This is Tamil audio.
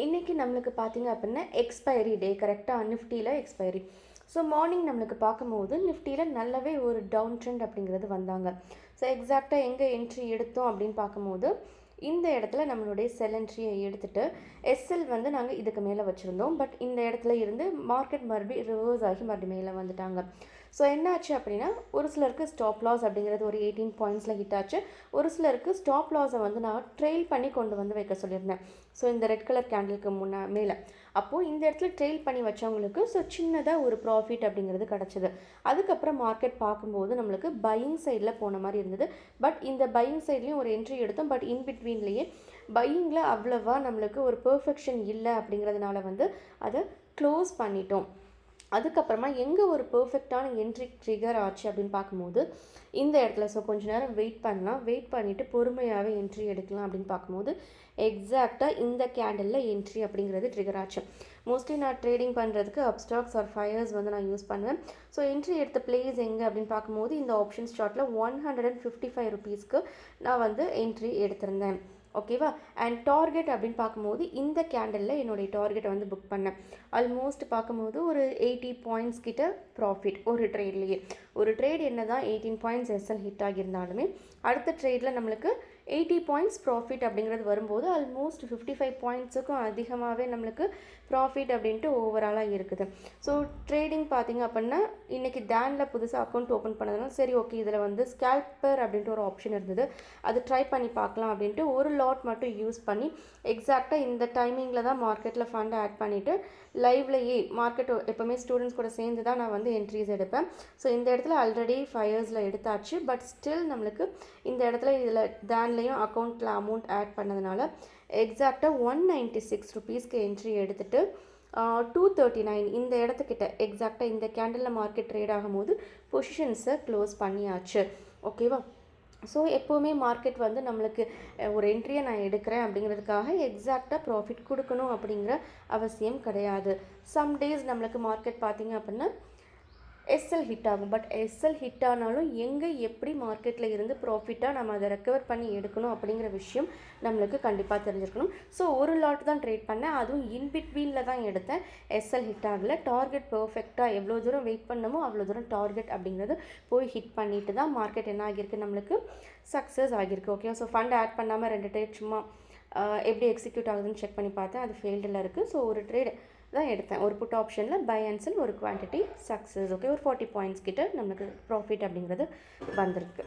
இன்றைக்கி நம்மளுக்கு பார்த்திங்க அப்படின்னா எக்ஸ்பைரி டே கரெக்டாக நிஃப்டியில் எக்ஸ்பைரி. ஸோ மார்னிங் நம்மளுக்கு பார்க்கும்போது நிஃப்டியில் நல்லாவே ஒரு டவுன் ட்ரெண்ட் அப்படிங்கிறது வந்தாங்க. ஸோ எக்ஸாக்டாக எங்கே என்ட்ரி எடுத்தோம் அப்படின்னு பார்க்கும்போது இந்த இடத்துல நம்மளுடைய செல் என்ட்ரியை எடுத்துகிட்டு எஸ்எல் வந்து நாங்கள் இதுக்கு மேலே வச்சுருந்தோம். பட் இந்த இடத்துல இருந்து மார்க்கெட் மறுபடியும் ரிவர்ஸ் ஆகி மறுபடியும் மேலே வந்துட்டாங்க. ஸோ என்னாச்சு அப்படின்னா ஒரு சிலருக்கு ஸ்டாப் லாஸ் அப்படிங்கிறது ஒரு 18 பாயிண்ட்ஸில் ஹிட் ஆச்சு. ஒரு சிலருக்கு ஸ்டாப் லாஸை வந்து நான் ட்ரெயில் பண்ணி கொண்டு வந்து வைக்க சொல்லியிருந்தேன். ஸோ இந்த ரெட் கலர் கேண்டிலுக்கு மேலே அப்போது இந்த இடத்துல ட்ரெயில் பண்ணி வச்சவங்களுக்கு ஸோ சின்னதாக ஒரு ப்ராஃபிட் அப்படிங்கிறது கிடச்சிது. அதுக்கப்புறம் மார்க்கெட் பார்க்கும்போது நம்மளுக்கு பையிங் சைடில் போன மாதிரி இருந்தது. பட் இந்த பையிங் சைட்லேயும் ஒரு என்ட்ரி எடுத்தோம். பட் இன்பிட்வீன்லேயே பையிங்கில் அவ்வளவா நம்மளுக்கு ஒரு பெர்ஃபெக்ஷன் இல்லை அப்படிங்கிறதுனால வந்து அதை க்ளோஸ் பண்ணிட்டோம். அதுக்கப்புறமா எங்கே ஒரு பெர்ஃபெக்டான என்ட்ரி ட்ரிகர் ஆச்சு அப்படின்னு பார்க்கும்போது இந்த இடத்துல ஸோ கொஞ்சம் நேரம் வெயிட் பண்ணலாம். வெயிட் பண்ணிவிட்டு பொறுமையாகவே என்ட்ரி எடுக்கலாம் அப்படின்னு பார்க்கும்போது எக்ஸாக்டாக இந்த கேண்டலில் என்ட்ரி அப்படிங்கிறது ட்ரிகர் ஆச்சு. மோஸ்ட்லி நான் ட்ரேடிங் பண்ணுறதுக்கு அப்ஸ்டாக்ஸ் ஆர் ஃபயர்ஸ் வந்து நான் யூஸ் பண்ணுவேன். ஸோ என்ட்ரி எடுத்த பிளேஸ் எங்கே அப்படின்னு பார்க்கும்போது இந்த ஆப்ஷன் ஸ்டார்ட்டில் 155 ருபீஸ்க்கு நான் வந்து என்ட்ரி எடுத்திருந்தேன். ஓகேவா? அண்ட் டார்கெட் அப்படின்னு பார்க்கும்போது இந்த கேண்டலில் என்னுடைய டார்கெட்டை வந்து புக் பண்ணேன். ஆல்மோஸ்ட் பார்க்கும்போது ஒரு 80 பாயிண்ட்ஸ் கிட்ட ப்ராஃபிட் ஒரு ட்ரேட்லேயே. ஒரு ட்ரேட் என்ன தான் 18 பாயிண்ட்ஸ் எஸ்எல் ஹிட் ஆகியிருந்தாலுமே அடுத்த ட்ரேடில் நம்மளுக்கு 80 பாயிண்ட்ஸ் ப்ராஃபிட் அப்படிங்கிறது வரும்போது ஆல்மோஸ்ட் 55 பாயிண்ட்ஸுக்கும் அதிகமாகவே நம்மளுக்கு ப்ராஃபிட் அப்படின்ட்டு ஓவராலாக இருக்குது. ஸோ ட்ரேடிங் பார்த்திங்க அப்படின்னா இன்றைக்கி டேனில் புதுசாக அக்கௌண்ட் ஓப்பன் பண்ணதுனால சரி ஓகே இதில் வந்து ஸ்கேல்பர் அப்படின்ட்டு ஒரு ஆப்ஷன் இருந்தது. அது ட்ரை பண்ணி பார்க்கலாம் அப்படின்ட்டு ஒரு லாட் மட்டும் யூஸ் பண்ணி எக்ஸாக்டாக இந்த டைமிங்கில் தான் மார்க்கெட்டில் ஃபண்ட் ஆட் பண்ணிவிட்டு லைவ்லையே மார்க்கெட் எப்போவுமே ஸ்டூடெண்ட்ஸ் கூட சேர்ந்து தான் நான் வந்து என்ட்ரிஸ் எடுப்பேன். ஸோ இந்த இடத்துல ஆல்ரெடி ஃபயர்ஸில் எடுத்தாச்சு. பட் ஸ்டில் நம்மளுக்கு இந்த இடத்துல இதில் டேன்லேயும் அக்கௌண்ட்டில் அமௌண்ட் ஆட் பண்ணதுனால எக்ஸாக்டாக 196 ருபீஸ்க்கு என்ட்ரி எடுத்துகிட்டு 239 இந்த இடத்துக்கிட்ட எக்ஸாக்டாக இந்த கேண்டலில் மார்க்கெட் ட்ரேட் ஆகும்போது பொசிஷன்ஸை க்ளோஸ் பண்ணியாச்சு. ஓகேவா? ஸோ எப்போவுமே மார்க்கெட் வந்து நம்மளுக்கு ஒரு என்ட்ரியை நான் எடுக்கிறேன் அப்படிங்கிறதுக்காக எக்ஸாக்டாக ப்ராஃபிட் கொடுக்கணும் அப்படிங்கிற அவசியம் கிடையாது. சம் டேஸ் நம்மளுக்கு மார்க்கெட் பார்த்திங்க அப்படின்னா எஸ்எல் ஹிட் ஆகும். பட் எஸ்எல் ஹிட் ஆனாலும் எங்கே எப்படி மார்க்கெட்டில் இருந்து ப்ராஃபிட்டாக நம்ம அதை ரெக்கவர் பண்ணி எடுக்கணும் அப்படிங்கிற விஷயம் நம்மளுக்கு கண்டிப்பாக தெரிஞ்சிருக்கணும். ஸோ ஒரு லாட் தான் ட்ரேட் பண்ணேன். அதுவும் இன்பிட்வீனில் தான் எடுத்தேன். எஸ்எல் ஹிட் ஆகலை. டார்கெட் பர்ஃபெக்டாக எவ்வளோ தூரம் வெயிட் பண்ணமோ அவ்வளோ தூரம் டார்கெட் அப்படிங்கிறது போய் ஹிட் பண்ணிட்டு தான் மார்க்கெட் என்ன ஆகியிருக்கு நம்மளுக்கு சக்ஸஸ் ஆகியிருக்கு. ஓகே, ஸோ ஃபண்ட் ஆட் பண்ணாமல் 2 ட்ரேட் சும்மா எப்படி எக்ஸிக்யூட் ஆகுதுன்னு செக் பண்ணி பார்த்தேன். அது ஃபெயில்டில் இருக்குது. ஸோ ஒரு ட்ரேட் தான் எடுத்தேன். ஒரு புட் ஆப்ஷனில் பை அண்ட் செல் ஒரு குவான்டிட்டி சக்ஸஸ். ஓகே, ஒரு 40 பாயிண்ட்ஸ் கிட்ட நமக்கு ப்ராஃபிட் அப்படிங்கிறது வந்திருக்கு.